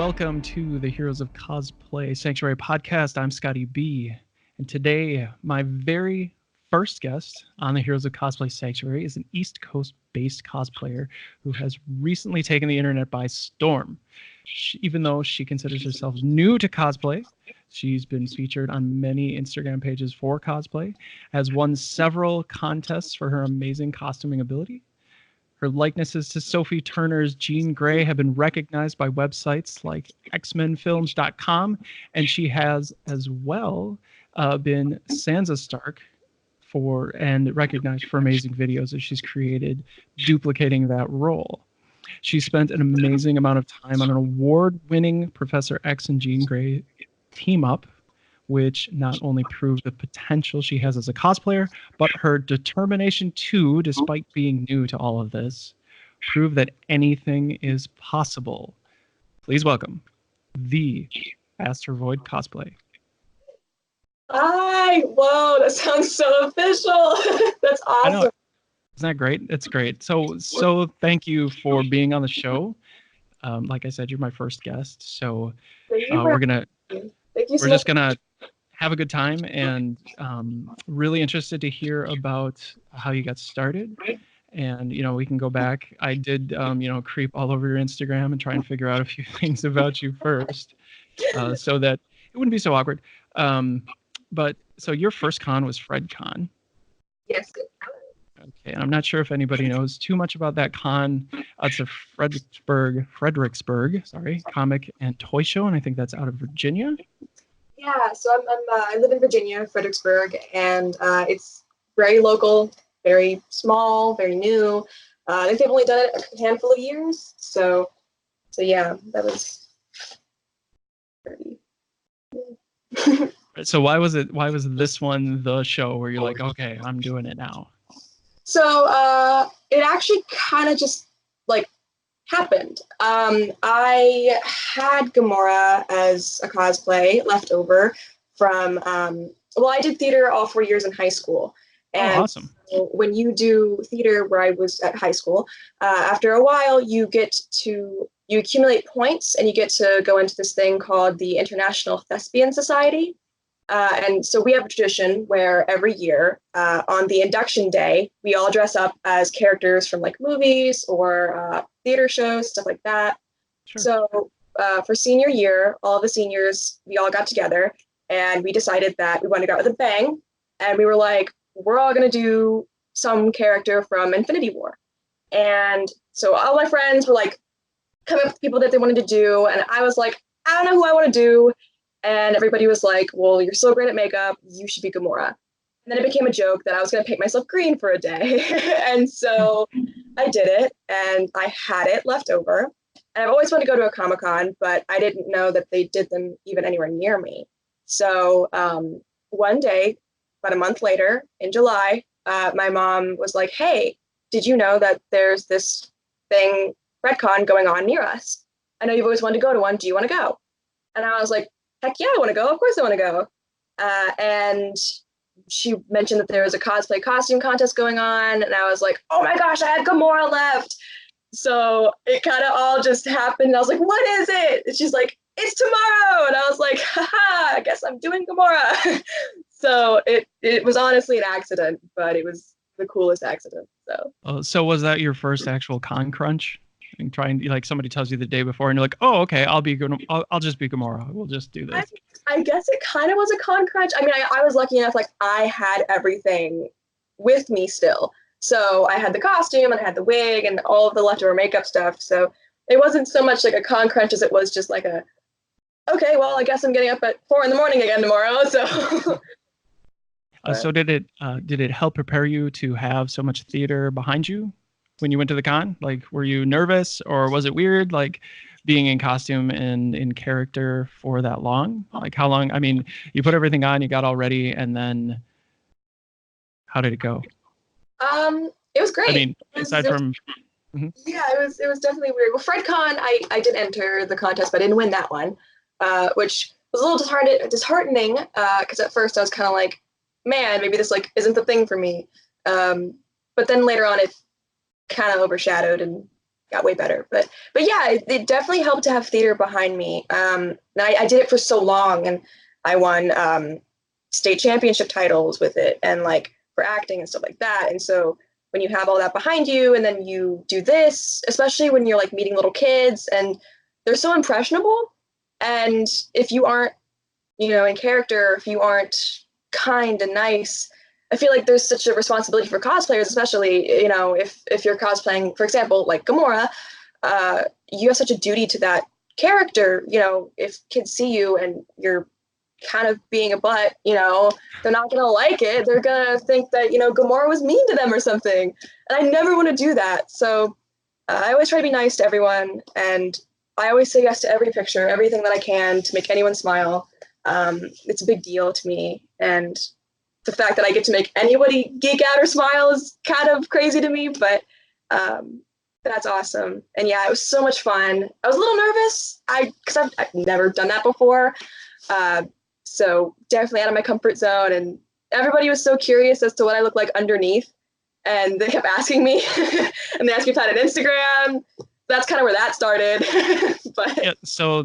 welcome to the Heroes of Cosplay Sanctuary podcast. I'm Scotty B, and today my very first guest on the Heroes of Cosplay Sanctuary is an East Coast-based cosplayer who has recently taken the internet by storm. Even though she considers herself new to cosplay, she's been featured on many Instagram pages for cosplay, has won several contests for her amazing costuming ability. Her likenesses to Sophie Turner's Jean Grey have been recognized by websites like xmenfilms.com, and she has as well been Sansa Stark and recognized for amazing videos that she's created duplicating that role. She spent an amazing amount of time on an award-winning Professor X and Jean Grey team-up, which not only proved the potential she has as a cosplayer, but her determination too, despite being new to all of this, proved that anything is possible. Please welcome the Astravoid Cosplay. Hi! Whoa, that sounds so official. That's awesome. I know. Isn't that great? It's great. So thank you for being on the show. Like I said, you're my first guest. So we're just gonna have a good time, and really interested to hear about how you got started. And we can go back. I did creep all over your Instagram and try and figure out a few things about you first, so that it wouldn't be so awkward. But so your first con was FredCon. Yes. Okay, and I'm not sure if anybody knows too much about that con. It's a Fredericksburg, comic and toy show, and I think that's out of Virginia. Yeah, so I live in Virginia, Fredericksburg, and it's very local, very small, very new. I think they've only done it a handful of years, so yeah, that was pretty. So why was this one the show where you're like, okay, I'm doing it now? So it actually kind of just happened. I had Gamora as a cosplay left over from I did theater all 4 years in high school. And awesome. So when you do theater where I was at high school, after a while you accumulate points and you get to go into this thing called the International Thespian Society. And so we have a tradition where every year on the induction day, we all dress up as characters from movies or theater shows, stuff like that. Sure. So for senior year, all the seniors, we all got together and we decided that we wanted to go out with a bang. And we were like, we're all going to do some character from Infinity War. And so all my friends were coming up with people that they wanted to do. And I was like, I don't know who I want to do. And everybody was like, well, you're so great at makeup, you should be Gamora. And then it became a joke that I was going to paint myself green for a day. And so I did it, and I had it left over. And I've always wanted to go to a Comic-Con, but I didn't know that they did them even anywhere near me. So one day, about a month later, in July, my mom was like, hey, did you know that there's this thing, FredCon, going on near us? I know you've always wanted to go to one. Do you want to go? And I was like, heck yeah, I want to go. Of course I want to go. And she mentioned that there was a cosplay costume contest going on. And I was like, oh my gosh, I had Gamora left. So it kind of all just happened. I was like, what is it? And she's like, it's tomorrow. And I was like, haha, I guess I'm doing Gamora. So it was honestly an accident, but it was the coolest accident. So was that your first actual con crunch? And trying somebody tells you the day before and you're like, oh, okay, I'll just be Gamora. We'll just do this. I guess it kind of was a con crunch. I mean, I was lucky enough, I had everything with me still. So I had the costume and I had the wig and all of the leftover makeup stuff. So it wasn't so much like a con crunch as it was just okay, well, I guess I'm getting up at 4 a.m. again tomorrow. So. So did it help prepare you to have so much theater behind you when you went to the con? Were you nervous, or was it weird, being in costume and in character for that long? How long? I mean, you put everything on, you got all ready, and then how did it go? It was great. I mean, aside from... Mm-hmm. Yeah, it was definitely weird. Well, FredCon, I did enter the contest, but I didn't win that one, which was a little disheartening, because at first I was kind of like, man, maybe this isn't the thing for me. But then later on, it kind of overshadowed, and got way better. But yeah, it definitely helped to have theater behind me. I did it for so long, and I won state championship titles with it, and like for acting and stuff like that. And so when you have all that behind you, and then you do this, especially when you're like meeting little kids, and they're so impressionable, and if you aren't, in character, if you aren't kind and nice, I feel like there's such a responsibility for cosplayers, especially, if you're cosplaying, for example, like Gamora, you have such a duty to that character. If kids see you and you're kind of being a butt, they're not going to like it. They're going to think that, Gamora was mean to them or something. And I never want to do that. So I always try to be nice to everyone. And I always say yes to every picture, everything that I can to make anyone smile. It's a big deal to me. And the fact that I get to make anybody geek out or smile is kind of crazy to me, but that's awesome. And yeah, it was so much fun. I was a little nervous, because I've never done that before. So definitely out of my comfort zone. And everybody was so curious as to what I look like underneath. And they kept asking me, and they asked me if I had an Instagram. That's kind of where that started. But yeah, so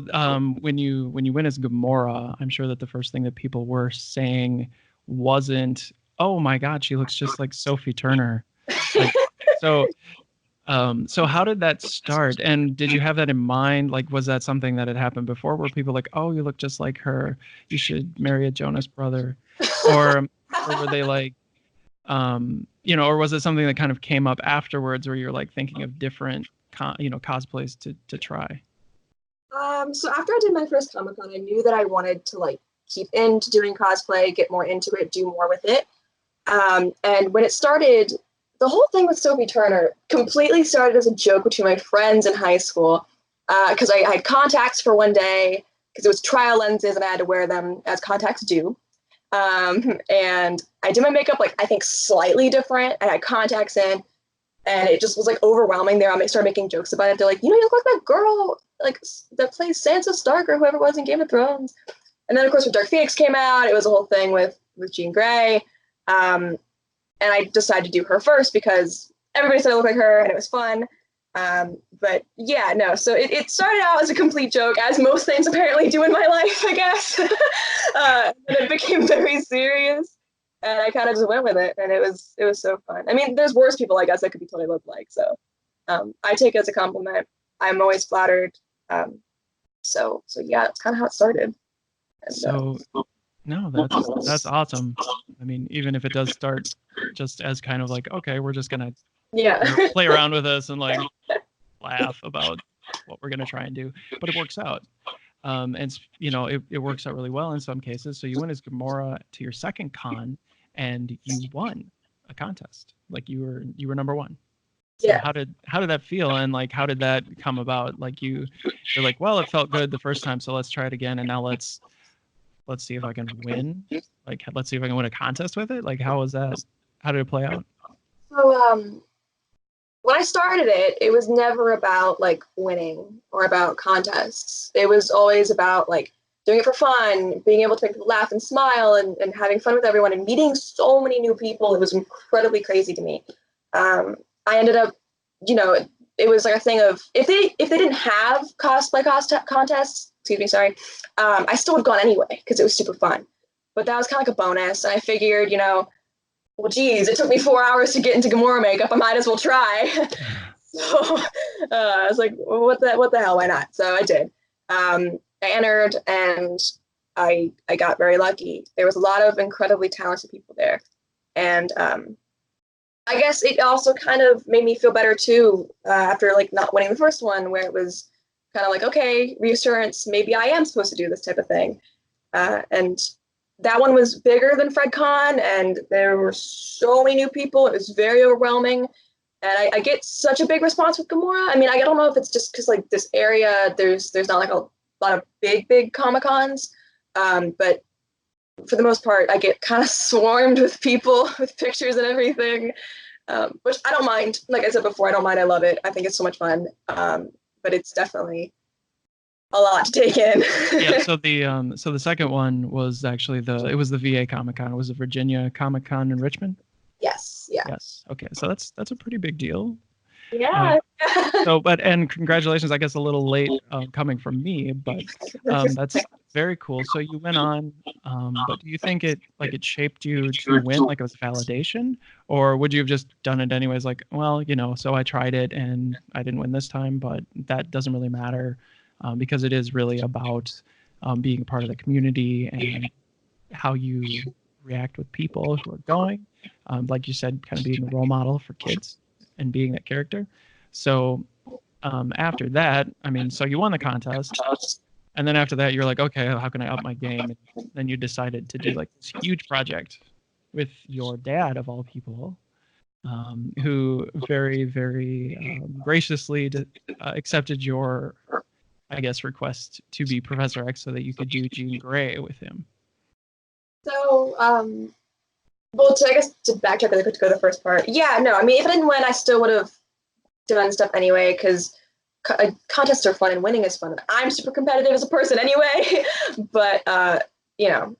when you went as Gamora, I'm sure that the first thing that people were saying wasn't, "Oh my God, she looks just like Sophie Turner." Like, so how did that start? And did you have that in mind? Like, was that something that had happened before, where people were like, "Oh, you look just like her. You should marry a Jonas brother," or were they like, or was it something that kind of came up afterwards, where you're like thinking of different cosplays to try? So after I did my first Comic-Con, I knew that I wanted to like keep into doing cosplay, get more into it, do more with it. And when it started, the whole thing with Sophie Turner completely started as a joke between my friends in high school, because I had contacts for one day, because it was trial lenses and I had to wear them as contacts do. And I did my makeup like I think slightly different. I had contacts in, and it just was like overwhelming there. I started making jokes about it. They're like, you look like that girl like that plays Sansa Stark or whoever it was in Game of Thrones. And then of course when Dark Phoenix came out, it was a whole thing with Jean Grey. And I decided to do her first because everybody said I looked like her and it was fun. But yeah, no. So it started out as a complete joke, as most things apparently do in my life, I guess. And it became very serious. And I kind of just went with it, and it was so fun. I mean, there's worse people, I guess, that could be totally look like. So I take it as a compliment. I'm always flattered. So yeah, that's kind of how it started. And, so no, that's awesome. I mean, even if it does start just as kind of like, okay, we're just gonna play around with this and like laugh about what we're gonna try and do, but it works out. And it works out really well in some cases. So you went as Gamora to your second con, and you won a contest. Like you were number one. So yeah. how did that feel, and like how did that come about? Like you're like, well, it felt good the first time, so let's try it again, and now let's see if I can win. Like let's see if I can win a contest with it. Like how was that? How did it play out? So when I started it, it was never about like winning or about contests. It was always about like doing it for fun, being able to make people laugh and smile, and having fun with everyone and meeting so many new people. It was incredibly crazy to me. I ended up, it was like a thing of if they didn't have cosplay contests, I still would have gone anyway because it was super fun. But that was kind of like a bonus. And I figured, well, geez, it took me 4 hours to get into Gamora makeup. I might as well try. So I was like, well, what the hell? Why not? So I did. I entered, and I got very lucky. There was a lot of incredibly talented people there, and I guess it also kind of made me feel better too after like not winning the first one, where it was kind of like, okay, reassurance, maybe I am supposed to do this type of thing. And that one was bigger than FredCon, and there were so many new people. It was very overwhelming. And I get such a big response with Gamora. I mean, I don't know if it's just because like this area, there's not like a lot of big Comic-Cons. But for the most part, I get kind of swarmed with people with pictures and everything, which I don't mind. Like I said before, I don't mind. I love it. I think it's so much fun. But it's definitely a lot to take in. Yeah. So the second one was actually it was the VA Comic-Con. It was the Virginia Comic-Con in Richmond. Yes. Yeah. Yes. Okay. So that's a pretty big deal. Yeah. And congratulations, I guess a little late coming from me, but that's very cool. So you went on, but do you think it shaped you to win, like it was validation, or would you have just done it anyways? Like, well, so I tried it and I didn't win this time, but that doesn't really matter because it is really about being a part of the community and how you react with people who are going. Like you said, kind of being a role model for kids and being that character. So after that, I mean, so you won the contest, and then after that, you're like, okay, how can I up my game? And then you decided to do like this huge project with your dad, of all people, who very, very graciously accepted your, I guess, request to be Professor X so that you could do Jean Grey with him. So, well, I guess to backtrack really quick to go to the first part. Yeah, no, I mean, if I didn't win, I still would have done stuff anyway, because contests are fun and winning is fun. I'm super competitive as a person anyway, but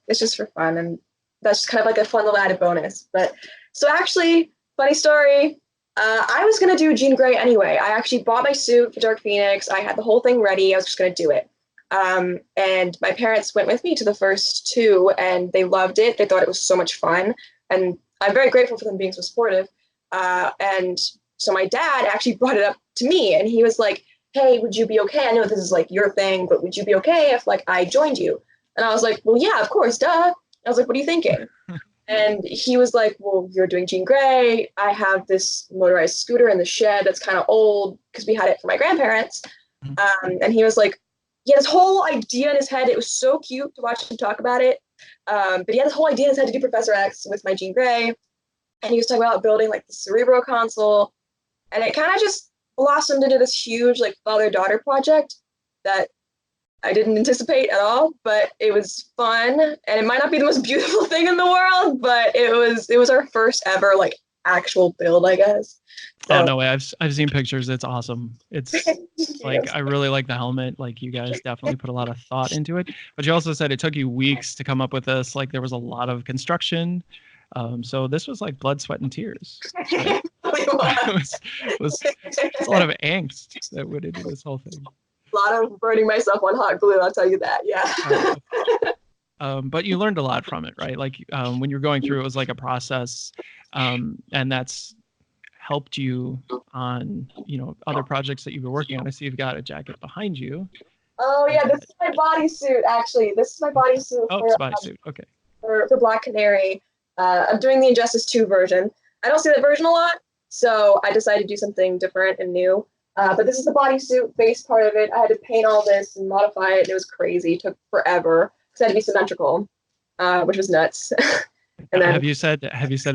it's just for fun, and that's just kind of like a fun little added bonus. But so actually, funny story. I was gonna do Jean Grey anyway. I actually bought my suit for Dark Phoenix. I had the whole thing ready. I was just gonna do it. And my parents went with me to the first two, and they loved it. They thought it was so much fun, and I'm very grateful for them being so supportive. And so my dad actually brought it up to me, and he was like, "Hey, would you be okay? I know this is like your thing, but would you be okay if like I joined you?" And I was like, "Well, yeah, of course, duh." I was like, "What are you thinking?" And he was like, "Well, you're doing Jean Grey. I have this motorized scooter in the shed that's kind of old because we had it for my grandparents." And he was like, he had this whole idea in his head. It was so cute to watch him talk about it. But he had this whole idea in his head to do Professor X with my Jean Grey. And he was talking about building like the Cerebro console. And it kind of just blossomed into this huge like father-daughter project that I didn't anticipate at all, but it was fun. And it might not be the most beautiful thing in the world, but it was our first ever like actual build, I guess. Oh So no way! I've seen pictures. It's awesome. It's like I really like the helmet. Like you guys definitely put a lot of thought into it. But you also said it took you weeks to come up with this. Like there was a lot of construction. So this was like blood, sweat, and tears. Right? it was a lot of angst that went into this whole thing. A lot of burning myself on hot glue, I'll tell you that. Yeah. But you learned a lot from it, right? Like when you're going through, it was like a process, and that's helped you on other projects that you've been working on. I see you've got a jacket behind you. Oh yeah, this is my bodysuit actually. This is my bodysuit Oh, it's a bodysuit. Okay. For Black Canary. I'm doing the Injustice 2 version. I don't see that version a lot, so I decided to do something different and new. But this is the bodysuit base part of it. I had to paint all this and modify it, and it was crazy. It took forever because it had to be symmetrical, which was nuts. And then, have you said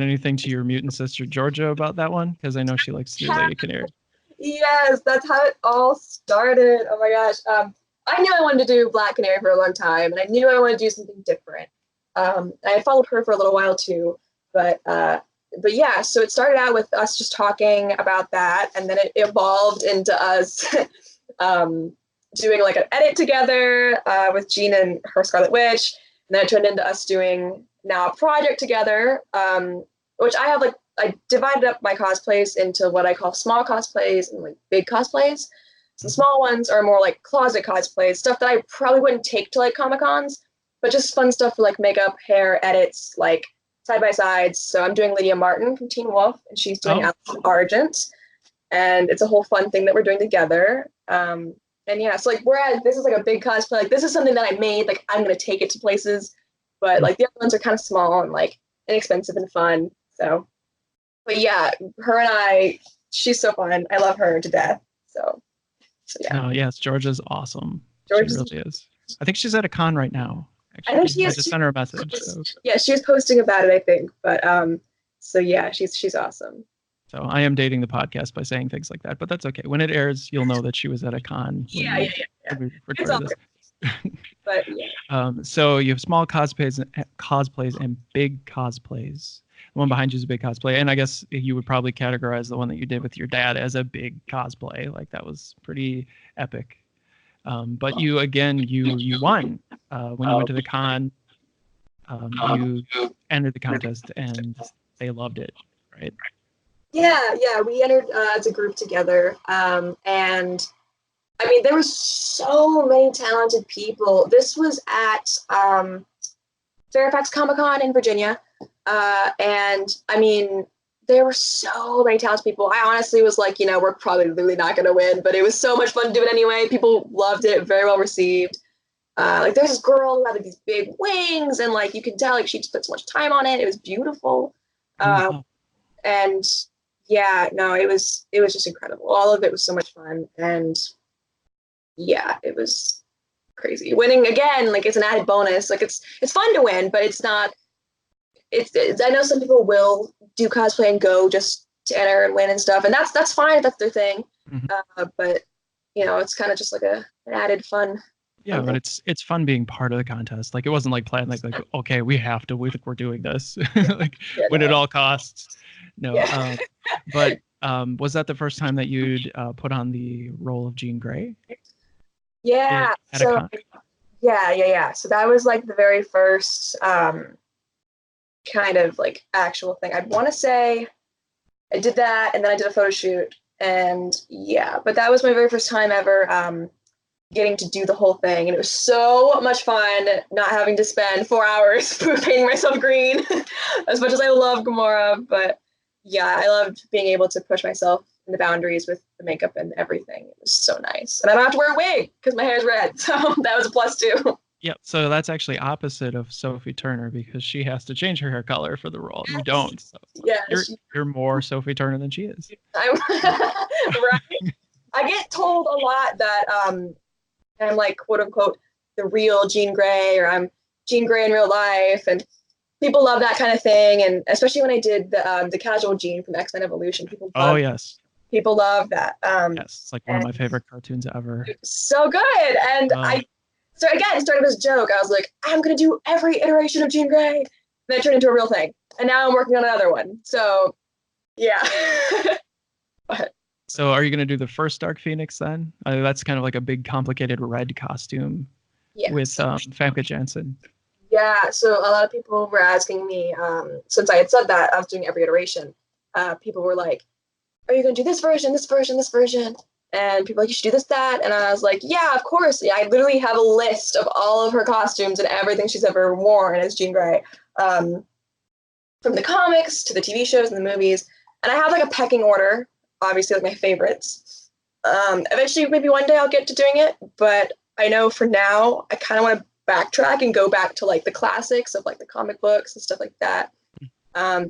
anything to your mutant sister Georgia about that one? Because I know she likes to do Lady Canary. Yes, that's how it all started. Oh my gosh. I knew I wanted to do Black Canary for a long time, and I knew I wanted to do something different. I followed her for a little while too, but yeah. So it started out with us just talking about that, and then it evolved into us doing like an edit together with Jean and her Scarlet Witch, and then it turned into us doing now a project together, which I divided up my cosplays into what I call small cosplays and like big cosplays. So the small ones are more like closet cosplays, stuff that I probably wouldn't take to like Comic-Cons, but just fun stuff for like makeup, hair, edits, like side by sides. So I'm doing Lydia Martin from Teen Wolf, and she's doing Argent, and it's a whole fun thing that we're doing together. And yeah, so like this is like a big cosplay. Like this is something that I made. Like I'm gonna take it to places, but like the other ones are kind of small and like inexpensive and fun. So, but yeah, her and I, she's so fun. I love her to death. So yeah. Oh yes, Georgia's awesome. She really is. I think she's at a con right now. Actually, I think she is. I just sent her a message. So. Yeah, she was posting about it, I think. But so yeah, she's awesome. So I am dating the podcast by saying things like that, but that's okay. When it airs, you'll know that she was at a con. Yeah. When we recorded this. But yeah. So you have small cosplays and big cosplays. The one behind you is a big cosplay, and I guess you would probably categorize the one that you did with your dad as a big cosplay. Like that was pretty epic. But you won when you went to the con. You entered the contest, and they loved it, right? Yeah, we entered as a group together, and I mean, there were so many talented people. This was at Fairfax Comic Con in Virginia, and I mean, there were so many talented people. I honestly was like, we're probably literally not going to win, but it was so much fun to do it anyway. People loved it, very well received. Like there's this girl who had like, these big wings, and like you could tell like she just put so much time on it. It was beautiful, Oh, uh, wow. and yeah, no, it was just incredible. All of it was so much fun, and yeah, it was crazy. Winning again, like it's an added bonus. Like it's fun to win, but it's not. It's I know some people will do cosplay and go just to enter and win and stuff, and that's fine if that's their thing. Mhm. But it's kind of just like an added Yeah, fun but thing. it's fun being part of the contest. Like it wasn't like planned. Like okay, we have to. We're doing this. Like Yeah, win at no, all costs. No. yeah, But was that the first time that you'd put on the role of Jean Grey yeah. at a So con? yeah. So that was like the very first kind of like actual thing. I want to say I did that, and then I did a photo shoot, and yeah. But that was my very first time ever getting to do the whole thing, and it was so much fun not having to spend 4 hours painting myself green. As much as I love Gamora, but yeah, I loved being able to push myself in the boundaries with the makeup and everything. It was so nice, and I don't have to wear a wig because my hair is red, so that was a plus too. Yep. So that's actually opposite of Sophie Turner because she has to change her hair color for the role, and you Yes, don't. So it's like yes, you're more Sophie Turner than she is. I'm right. I get told a lot that I'm like quote unquote the real Jean Grey, or I'm Jean Grey in real life, and people love that kind of thing. And especially when I did the casual Jean from X-Men Evolution, Oh yes, people love that. yes. It's like one of And my favorite cartoons ever. so good. And Uh, so again, started as a joke. I was like, I'm gonna do every iteration of Jean Grey. And then it turned into a real thing. And now I'm working on another one. So yeah. But so are you gonna do the first Dark Phoenix then? That's kind of like a big, complicated red costume with yes. Famke Janssen. Yeah, so a lot of people were asking me, since I had said that I was doing every iteration, people were like, are you going to do this version, this version, this version? And people were like, you should do this, that. And I was like, yeah, of course. Yeah, I literally have a list of all of her costumes and everything she's ever worn as Jean Grey, um, from the comics to the TV shows and the movies. And I have like a pecking order, obviously, like my favorites. Eventually, maybe one day I'll get to doing it, but I know for now, I kind of want to backtrack and go back to like the classics of like the comic books and stuff like that.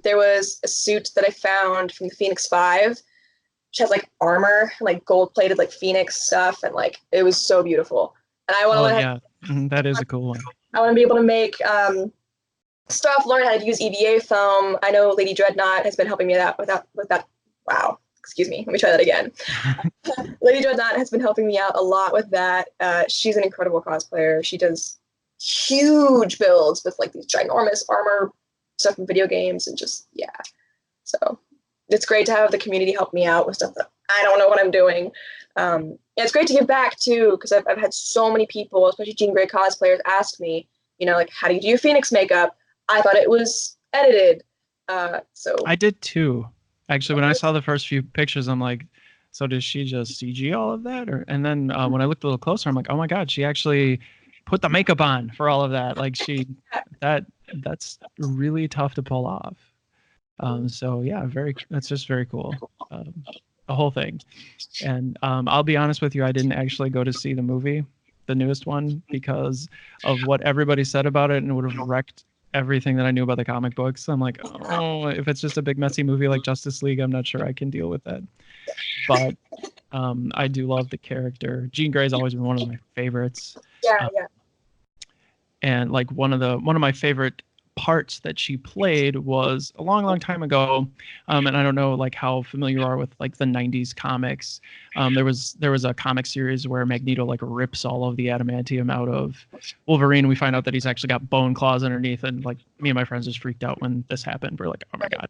There was a suit that I found from the Phoenix Five, which has like armor, like gold plated like Phoenix stuff, and like it was so beautiful. And I want to Oh learn how, yeah, that is a cool one. I want to be able to make stuff, learn how to use EVA foam. I know Lady Dreadnought has been helping me with that. Wow, excuse me. Let me try that again. Lady Dreadnought has been helping me out a lot with that. She's an incredible cosplayer. She does huge builds with like these ginormous armor stuff from video games, and just yeah. So it's great to have the community help me out with stuff that I don't know what I'm doing. And it's great to give back too, because I've had so many people, especially Jean Grey cosplayers, ask me, like, how do you do your Phoenix makeup? I thought it was edited. So I did too. Actually, when I saw the first few pictures, I'm like, so does she just CG all of that? Or and then when I looked a little closer, I'm like, oh my god, she actually put the makeup on for all of that. Like that that's really tough to pull off. So yeah, that's just very cool. The whole thing. And I'll be honest with you, I didn't actually go to see the movie, the newest one, because of what everybody said about it, and it would have wrecked everything that I knew about the comic books. I'm like, oh, if it's just a big messy movie like Justice League, I'm not sure I can deal with that. But I do love the character. Jean Grey's always been one of my favorites. yeah, Uh, yeah. and like one of my favorite parts that she played was a long time ago, and I don't know like how familiar you are with like the 90s comics. There was a comic series where Magneto like rips all of the adamantium out of Wolverine. We find out that he's actually got bone claws underneath, and like me and my friends just freaked out when this happened. We're like, oh my god.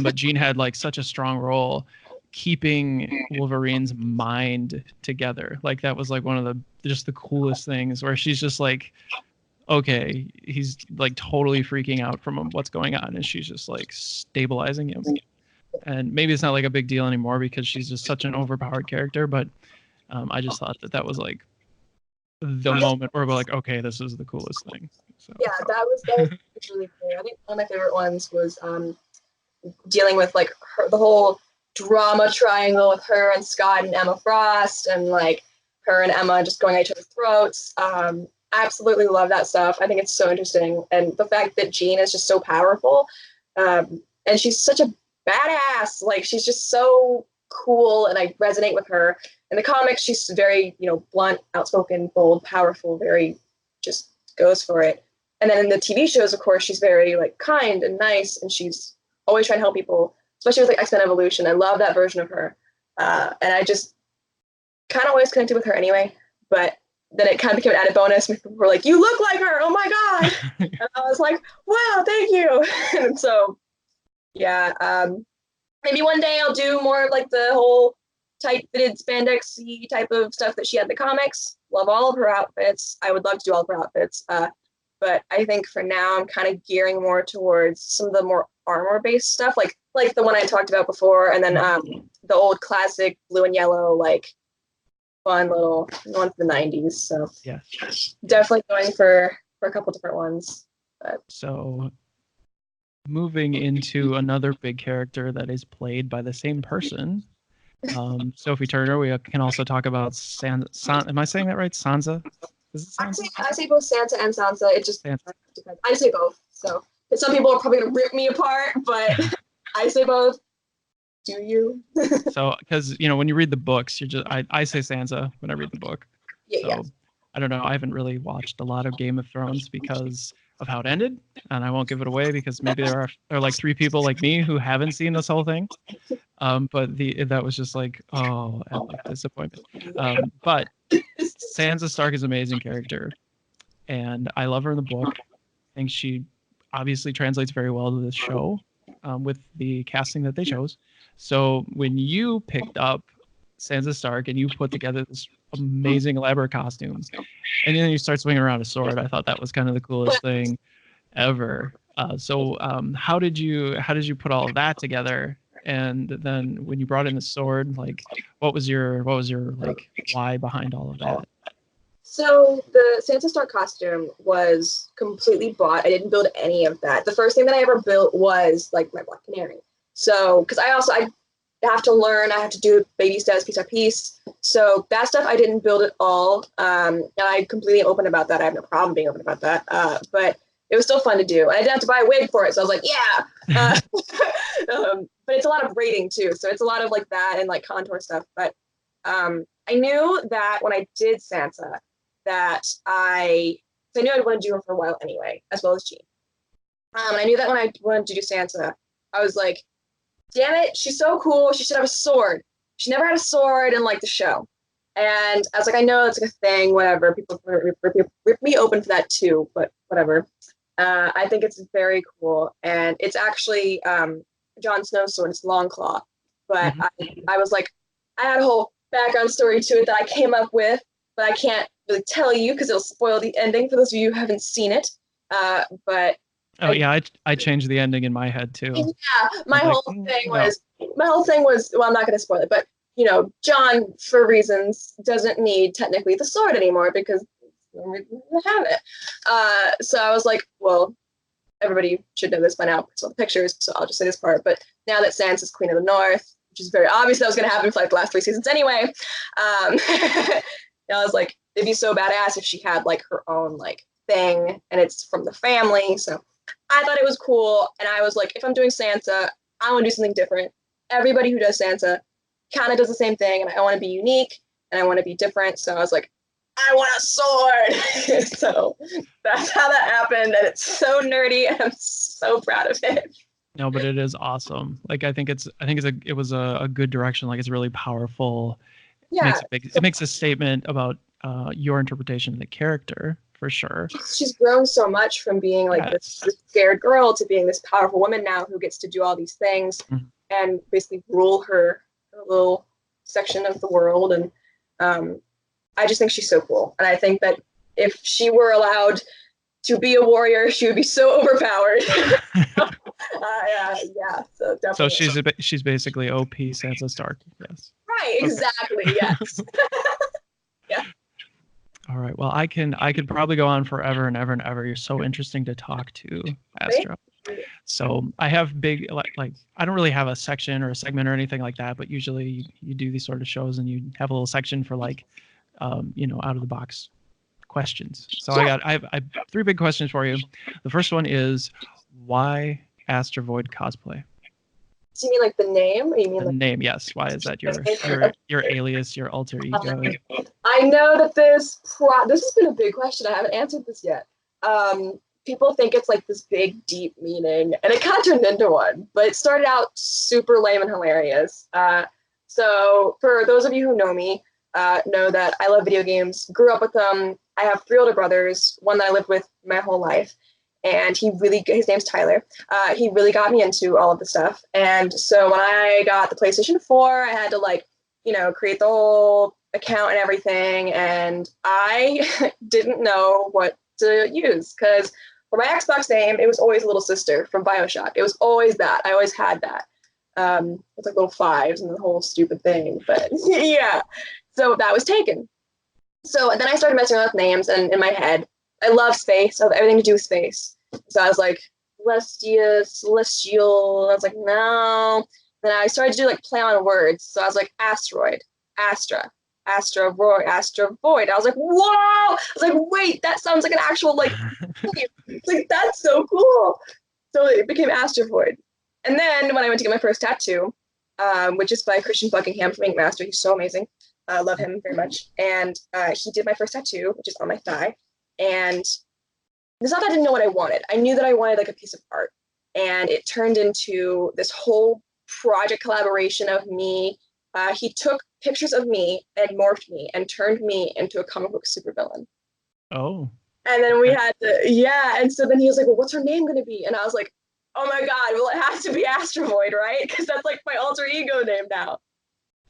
But Jean had like such a strong role keeping Wolverine's mind together. Like that was like one of the coolest things, where she's just like, okay, he's like totally freaking out from what's going on, and she's just like stabilizing him. And maybe it's not like a big deal anymore because she's just such an overpowered character. But I just thought that was like the moment where we're like, okay, this is the coolest thing. So Yeah, that was really cool. I think one of my favorite ones was dealing with like the whole drama triangle with her and Scott and Emma Frost, and like her and Emma just going at each other's throats. Absolutely love that stuff. I think it's so interesting, and the fact that Jean is just so powerful, and she's such a badass. Like she's just so cool, and I resonate with her. In the comics, she's very blunt, outspoken, bold, powerful, very just goes for it. And then in the TV shows, of course, she's very like kind and nice, and she's always trying to help people, especially with like X-Men Evolution. I love that version of her. And I just kind of always connected with her anyway. But then it kind of became an added bonus. People were like, you look like her. Oh my God. And I was like, wow, thank you. And so, yeah, maybe one day I'll do more of like the whole tight fitted spandex type of stuff that she had in the comics. Love all of her outfits. I would love to do all of her outfits. But I think for now I'm kind of gearing more towards some of the more armor-based stuff, like the one I talked about before, and then the old classic blue and yellow, like fun little one from the 90s. So yeah, definitely going for a couple different ones. But. So moving into another big character that is played by the same person, Sophie Turner. We can also talk about am I saying that right? Sansa? Is it Sansa? I say both Santa and Sansa. It just depends. I say both. So some people are probably gonna rip me apart, but I say both. Do you? So, because when you read the books, I say Sansa when I read the book. Yeah, so, yeah. I don't know. I haven't really watched a lot of Game of Thrones because of how it ended, and I won't give it away because maybe there are like 3 people like me who haven't seen this whole thing. But that was just like, oh, and like disappointment. But Sansa Stark is an amazing character, and I love her in the book. I think she obviously translates very well to this show with the casting that they chose. So when you picked up Sansa Stark and you put together this amazing elaborate costume, and then you start swinging around a sword, I thought that was kind of the coolest thing ever. So how did you put all of that together? And then when you brought in the sword, like what was your like why behind all of that? So the Sansa Stark costume was completely bought. I didn't build any of that. The first thing that I ever built was like my Black Canary. So because I have to learn, I have to do baby steps piece by piece. So that stuff I didn't build at all. And I'm completely open about that. I have no problem being open about that. But it was still fun to do. And I didn't have to buy a wig for it. So I was like, yeah. But it's a lot of braiding too. So it's a lot of like that and like contour stuff. But I knew that when I did Sansa, that I knew I'd want to do her for a while anyway, as well as Jean. And I knew that when I wanted to do Sansa, I was like, damn it, she's so cool. She should have a sword. She never had a sword in like the show. And I was like, I know it's like a thing, whatever. People rip me open for that too, but whatever. I think it's very cool. And it's actually Jon Snow's sword. It's Longclaw. But I was like, I had a whole background story to it that I came up with, but I can't really tell you because it'll spoil the ending for those of you who haven't seen it. But I changed the ending in my head too. Yeah, my whole thing was well, I'm not going to spoil it, but John, for reasons, doesn't need technically the sword anymore because we have it. So I was like, well, everybody should know this by now because of the pictures, so I'll just say this part. But now that Sansa's Queen of the North, which is very obvious that was going to happen for like the last 3 seasons anyway, I was like, it'd be so badass if she had like her own like thing, and it's from the family. So I thought it was cool, and I was like, if I'm doing Sansa, I want to do something different. Everybody who does Sansa kind of does the same thing, and I want to be unique, and I want to be different. So I was like, I want a sword. So that's how that happened, and it's so nerdy, and I'm so proud of it. No, but it is awesome. Like it was a good direction. Like it's really powerful. Yeah, it makes a statement about your interpretation of the character for sure. She's grown so much from being like this scared girl to being this powerful woman now who gets to do all these things and basically rule her little section of the world. And I just think she's so cool. And I think that if she were allowed to be a warrior, she would be so overpowered. Yeah. So So definitely. she's basically OP Sansa Stark. Yes. Right. Okay. Exactly. Yes. Yeah. All right. Well, I could probably go on forever and ever and ever. You're so interesting to talk to, Thank Astra. you. So I have big like I don't really have a section or a segment or anything like that, but usually you do these sort of shows and you have a little section for like out of the box questions. So Yeah. I have three big questions for you. The first one is why Astravoid Cosplay? Do you mean like the name, or you mean The like name, yes. Why is that the your alias, your alter ego? I know that this has been a big question. I haven't answered this yet. People think it's like this big, deep meaning, and it kind of turned into one. But it started out super lame and hilarious. So for those of you who know me, know that I love video games. Grew up with them. I have three older brothers. One that I lived with my whole life, and his name's Tyler. He really got me into all of the stuff. And so when I got the PlayStation 4, I had to create the whole account and everything. And I didn't know what to use because for my Xbox name, it was always Little Sister from Bioshock. It was always that. I always had that. It's like little fives and the whole stupid thing. But yeah, so that was taken. So then I started messing around with names, and in my head, I love space. I love everything to do with space. So I was like, Celestia, Celestial. I was like, no. Then I started to do like play on words. So I was like, asteroid, Astra, Astravoid, Astravoid. I was like, whoa! I was like, wait, that sounds like an actual like. It's like that's so cool. So it became Astravoid. And then when I went to get my first tattoo, which is by Christian Buckingham from Ink Master, he's so amazing. I love him very much. And he did my first tattoo, which is on my thigh. And it's not that I didn't know what I wanted. I knew that I wanted like a piece of art. And it turned into this whole project collaboration of me. He took pictures of me and morphed me and turned me into a comic book supervillain. Oh. And then we Okay. had to, yeah. And so then he was like, well, what's her name going to be? And I was like, oh my God, well, it has to be Astrovoid, right? Because that's like my alter ego name now.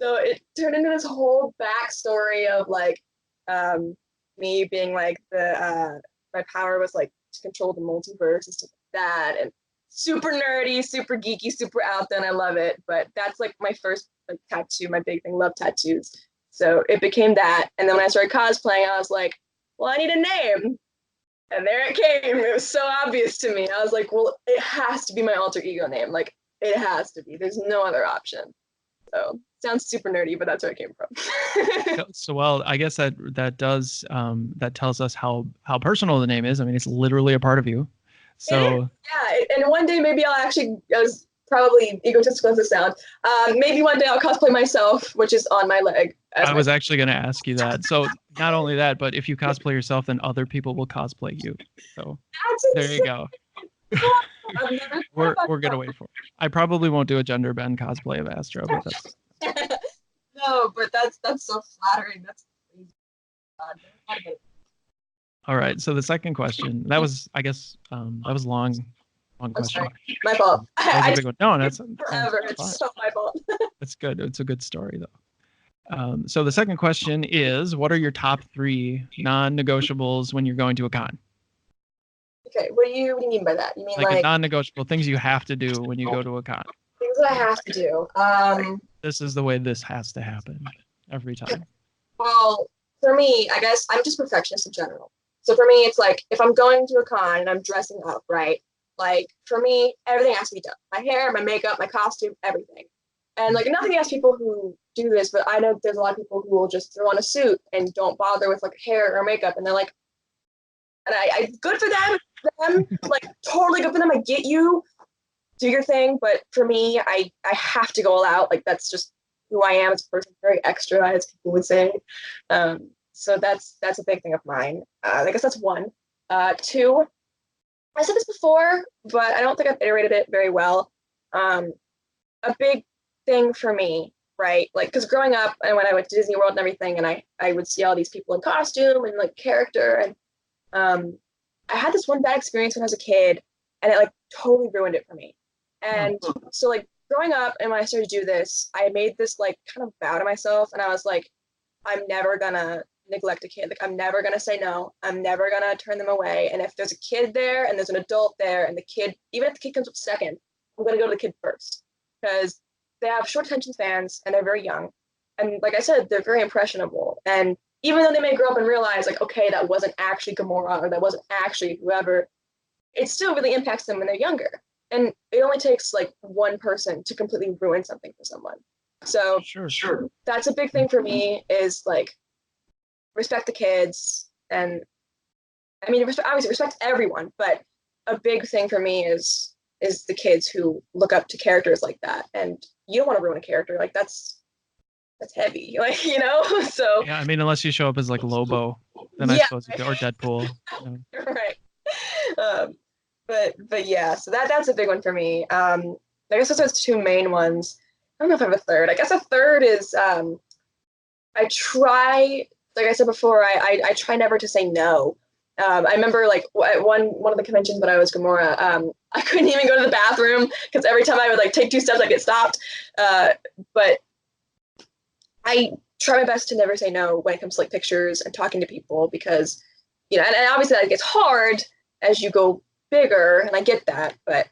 So it turned into this whole backstory of like me being like my power was like to control the multiverse and stuff like that, and super nerdy, super geeky, super out there, and I love it. But that's like my first like tattoo, my big thing, love tattoos. So it became that, and then when I started cosplaying, I was like, well, I need a name. And there it came. It was so obvious to me. I was like, well, it has to be my alter ego name. Like, it has to be. There's no other option. So sounds super nerdy, but that's where it came from. So well, I guess that does that tells us how personal the name is. I mean, it's literally a part of you. It is, So yeah. And one day maybe I'll actually, as probably egotistical as it sounds, maybe one day I'll cosplay myself, which is on my leg as I my. was actually going to ask you that. So not only that, but if you cosplay yourself, then other people will cosplay you. So That's there you insane. go. I've never thought We're gonna wait for it. I probably won't do a gender bend cosplay of Astro, but that's that. No, but that's so flattering. That's crazy. God. all right. So the second question, that was I guess that was long I'm sorry. question. My fault. That was a I big one. No, that's forever. fine. It's so my fault. That's good. It's a good story though. So the second question is, what are your top three non-negotiables when you're going to a con? Okay, what do you mean by that? You mean Like a like non-negotiable things you have to do when you go to a con. things that I have to do? This is the way this has to happen every time. Well, for me, I guess I'm just perfectionist in general. So for me, it's like if I'm going to a con and I'm dressing up, right? Like for me, everything has to be done. My hair, my makeup, my costume, everything. And like nothing against people who do this, but I know there's a lot of people who will just throw on a suit and don't bother with like hair or makeup, and they're like, and I good for them, like totally good for them. I get you, do your thing, but for me, I have to go all out. Like that's just who I am as a person, very extra, as people would say. So that's a big thing of mine. I guess that's one. Two, I said this before, but I don't think I've iterated it very well. A big thing for me, right? Like, because growing up and when I went to Disney World and everything, and I would see all these people in costume and like character, and I had this one bad experience when I was a kid, and it like totally ruined it for me. And so like growing up and when I started to do this, I made this like kind of vow to myself, and I was like, I'm never gonna neglect a kid. Like I'm never gonna say no. I'm never gonna turn them away. And if there's a kid there and there's an adult there and the kid, even if the kid comes up second, I'm going to go to the kid first because they have short attention spans and they're very young. And like I said, they're very impressionable. And even though they may grow up and realize, like, okay, that wasn't actually Gamora or that wasn't actually whoever, it still really impacts them when they're younger. And it only takes like one person to completely ruin something for someone. So Sure. that's a big thing for me is like respect the kids. And I mean, obviously respect everyone, but a big thing for me is the kids who look up to characters like that. And you don't want to ruin a character. Like that's heavy, like, you know? So yeah, I mean, unless you show up as like Lobo, then I yeah, suppose you could, or Deadpool. right. But yeah, so that's a big one for me. I guess those two main ones. I don't know if I have a third. I guess a third is I try, like I said before, I try never to say no. I remember like at one of the conventions when I was Gamora, I couldn't even go to the bathroom because every time I would like take 2 steps, I get stopped. But I try my best to never say no when it comes to like pictures and talking to people because, you know, and obviously that gets hard as you go bigger, and I get that, but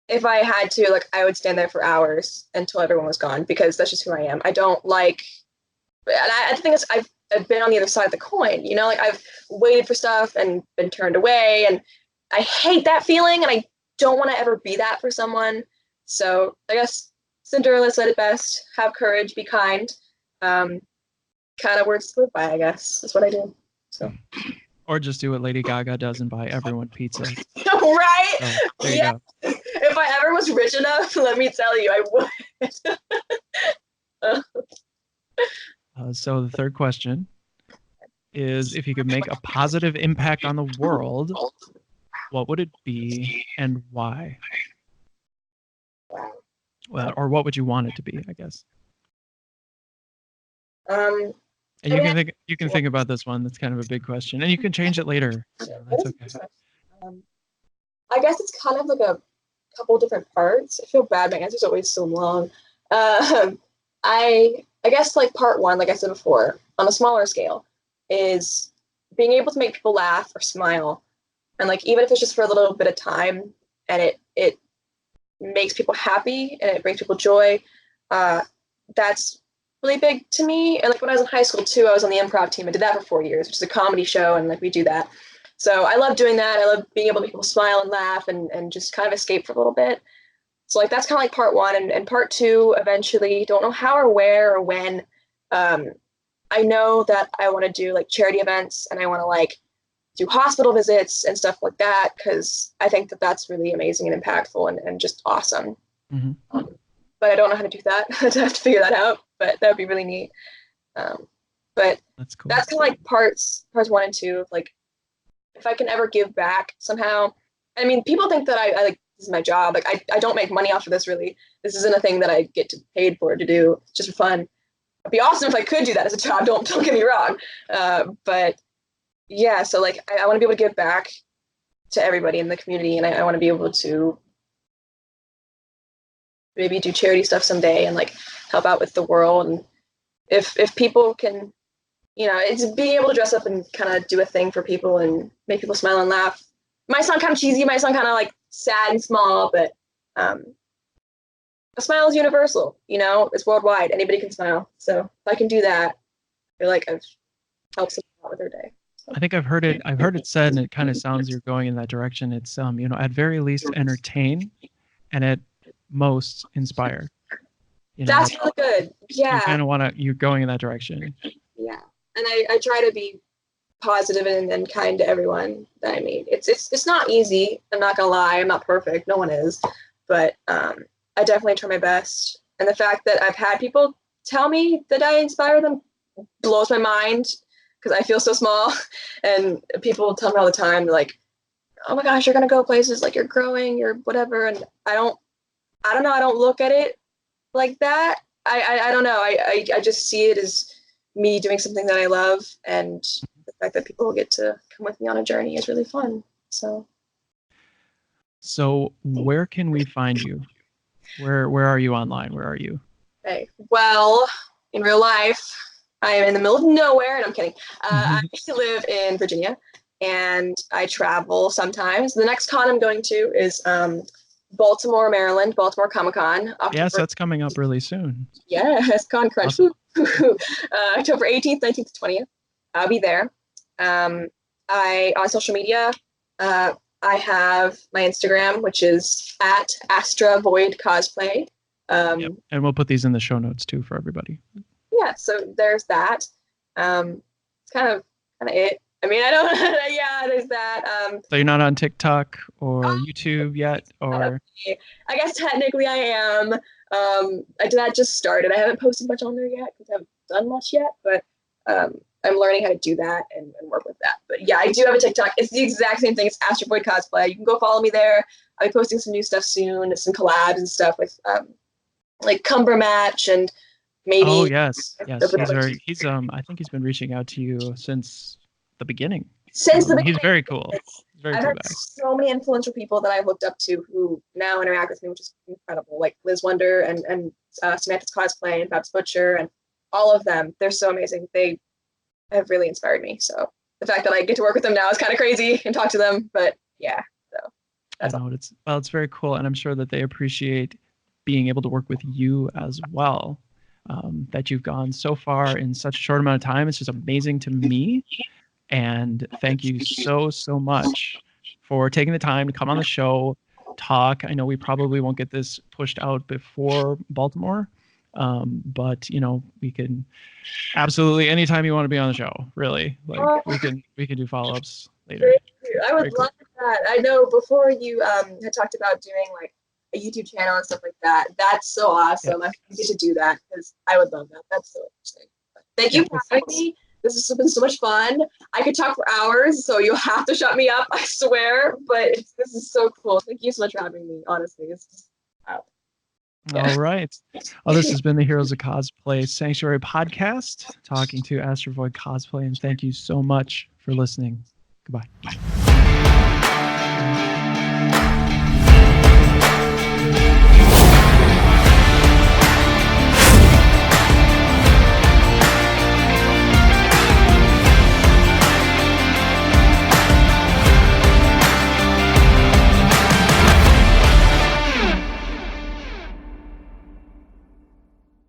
if I had to, like, I would stand there for hours until everyone was gone because that's just who I am. I don't like, and I think it's, I've been on the other side of the coin, you know, like I've waited for stuff and been turned away, and I hate that feeling, and I don't want to ever be that for someone. So I guess Cinderella said it best: have courage, be kind. Kind of words to live by, I guess. That's what I do. So. Or just do what Lady Gaga does and buy everyone pizza. Right? So, there you go. If I ever was rich enough, let me tell you, I would. So the third question is, if you could make a positive impact on the world, what would it be and why? Wow. Well, or what would you want it to be, I guess. And you can think about this one. That's kind of a big question, and you can change it later. So that's okay. I guess it's kind of like a couple different parts. I feel bad. My answer's always so long. I guess like part one, like I said before, on a smaller scale, is being able to make people laugh or smile, and like even if it's just for a little bit of time, and it makes people happy and it brings people joy. That's really big to me. And like when I was in high school too, I was on the improv team. I did that for 4 years, which is a comedy show, and like we do that. So I love doing that. I love being able to make people smile and laugh and just kind of escape for a little bit. So like that's kind of like part one, and part two eventually, don't know how or where or when. I know that I want to do like charity events, and I want to like do hospital visits and stuff like that, because I think that that's really amazing and impactful and just awesome. Mm-hmm. But I don't know how to do that. I have to figure that out, but that would be really neat. But that's cool. That's kind of like parts one and two. Like if I can ever give back somehow. I mean, people think that I like, this is my job. Like I don't make money off of this really. This isn't a thing that I get paid for to do. It's just for fun. It'd be awesome if I could do that as a job. Don't get me wrong. But yeah, so like I want to be able to give back to everybody in the community, and I want to be able to maybe do charity stuff someday and like help out with the world. And if people can, you know, it's being able to dress up and kind of do a thing for people and make people smile and laugh. It might sound kind of cheesy, might sound kind of like sad and small, but a smile is universal, you know, it's worldwide. Anybody can smile. So if I can do that, I feel like I've helped someone out with their day. I think I've heard it said, and it kind of sounds you're going in that direction. It's you know, at very least entertain, and at most inspire. You know, that's really good. Yeah. You're going in that direction. Yeah. And I try to be positive and kind to everyone that I meet. It's not easy. I'm not gonna lie. I'm not perfect. No one is. But I definitely try my best. And the fact that I've had people tell me that I inspire them blows my mind, because I feel so small. And people tell me all the time, like, oh my gosh, you're gonna go places, like you're growing, you're whatever. And I don't know, I don't look at it like that. I don't know. I just see it as me doing something that I love, and the fact that people get to come with me on a journey is really fun. So where can we find you? Where are you online? Where are you? Okay. Well, in real life, I am in the middle of nowhere, and I'm kidding. I live in Virginia, and I travel sometimes. The next con I'm going to is Baltimore, Maryland, Baltimore Comic-Con. Yes, that's coming up really soon. Yes, Con Crunch. Awesome. October 18th, 19th, 20th. I'll be there. I on social media, I have my Instagram, which is at Astravoid Cosplay. Yep. And we'll put these in the show notes too for everybody. Yeah, so there's that. It's kind of it. I mean, I don't. Yeah, there's that. So you're not on TikTok or YouTube yet, or? I guess technically I am. That just started. I haven't posted much on there yet because I haven't done much yet, but I'm learning how to do that and work with that. But yeah, I do have a TikTok. It's the exact same thing. It's Astravoid Cosplay. You can go follow me there. I'll be posting some new stuff soon, some collabs and stuff with like Cumbermatch and maybe. Oh yes. He's I think he's been reaching out to you since the beginning. He's very cool. Very I've cool had guy. so many influential people that I've looked up to who now interact with me, which is incredible. Like Liz Wonder and Samantha's Cosplay and Babs Butcher and all of them. They're so amazing. They have really inspired me. So the fact that I get to work with them now is kind of crazy and talk to them. But yeah, so that's it's very cool, and I'm sure that they appreciate being able to work with you as well. That you've gone so far in such a short amount of time. It's just amazing to me. And thank you so much for taking the time to come on the show, talk. I know we probably won't get this pushed out before Baltimore, but we can absolutely anytime you want to be on the show. Really, like we can do follow-ups later. I would love that. I know before you had talked about doing like a YouTube channel and stuff like that. That's so awesome. I get to do that because I would love that. That's so interesting. Thank you for having me. This has been so much fun. I could talk for hours, so you'll have to shut me up, I swear. But this is so cool. Thank you so much for having me, honestly. It's just, wow. Yeah. All right. Well, this has been the Heroes of Cosplay Sanctuary podcast, talking to Astravoid Cosplay, and thank you so much for listening. Goodbye.